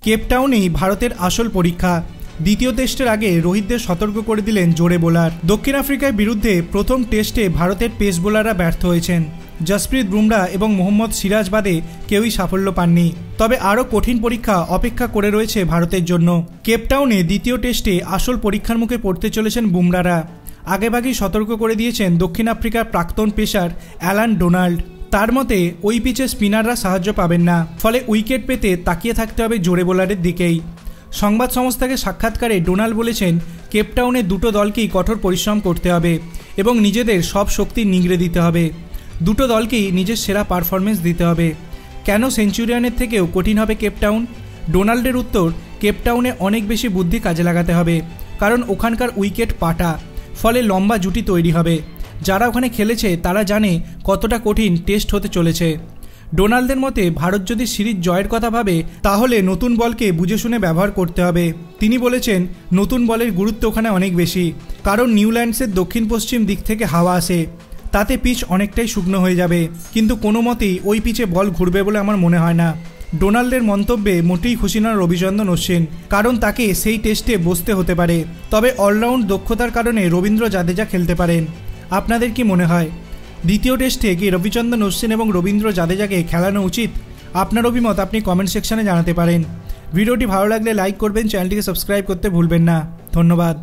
কেপটাউনেই ভারতের আসল পরীক্ষা। দ্বিতীয় টেস্টের আগে রোহিতদের সতর্ক করে দিলেন জোরে বোলার। দক্ষিণ আফ্রিকার বিরুদ্ধে প্রথম টেস্টে ভারতের পেস বোলাররা ব্যর্থ হয়েছেন। জসপ্রীত বুমরা এবং মোহাম্মদ সিরাজ বাদে কেউই সাফল্য পাননি। তবে আরও কঠিন পরীক্ষা অপেক্ষা করে রয়েছে ভারতের জন্য। কেপটাউনে দ্বিতীয় টেস্টে আসল পরীক্ষার মুখে পড়তে চলেছেন বুমরারা। আগেভাগেই সতর্ক করে দিয়েছেন দক্ষিণ আফ্রিকার প্রাক্তন পেসার অ্যালান ডোনাল্ড। তার মতে ওই পিচে স্পিনাররা সাহায্য পাবেন না, ফলে উইকেট পেতে তাকিয়ে থাকতে হবে জোরে বোলারের দিকেই। সংবাদ সংস্থাকে সাক্ষাৎকারে ডোনাল্ড বলেছেন, কেপটাউনে দুটো দলকেই কঠোর পরিশ্রম করতে হবে এবং নিজেদের সব শক্তি নিংড়ে দিতে হবে। দুটো দলকেই নিজের সেরা পারফরমেন্স দিতে হবে। কেন সেঞ্চুরিয়ানের থেকেও কঠিন হবে কেপটাউন? ডোনাল্ডের উত্তর, কেপটাউনে অনেক বেশি বুদ্ধি কাজে লাগাতে হবে, কারণ ওখানকার উইকেট পাটা, ফলে লম্বা জুটি তৈরি হবে। যারা ওখানে খেলেছে তারা জানে কতটা কঠিন টেস্ট হতে চলেছে। ডোনাল্ডের মতে ভারত যদি সিরিজ জয়ের কথা ভাবে তাহলে নতুন বলকে বুঝে শুনে ব্যবহার করতে হবে। তিনি বলেছেন, নতুন বলের গুরুত্ব ওখানে অনেক বেশি, কারণ নিউল্যান্ডসের দক্ষিণ পশ্চিম দিক থেকে হাওয়া আসে, তাতে পিচ অনেকটাই শুকনো হয়ে যাবে, কিন্তু কোনো মতেই ওই পিচে বল ঘুরবে বলে আমার মনে হয় না। ডোনাল্ডের মন্তব্যে মোটেই খুশি নন রবিচন্দ্রন অশ্বিন, কারণ তাকে সেই টেস্টে বসতে হতে পারে। তবে অলরাউন্ড দক্ষতার কারণে রবীন্দ্র জাদেজা খেলতে পারেন। আপনাদের কি মনে হয় দ্বিতীয় টেস্টে কি রবিচন্দ্রন অশ্বিন এবং রবীন্দ্র জাদেজাকে খেলানো উচিত? আপনার অভিমত আপনি কমেন্ট সেকশনে জানাতে পারেন। ভিডিওটি ভালো লাগলে লাইক করবেন, চ্যানেলটিকে সাবস্ক্রাইব করতে ভুলবেন না। ধন্যবাদ।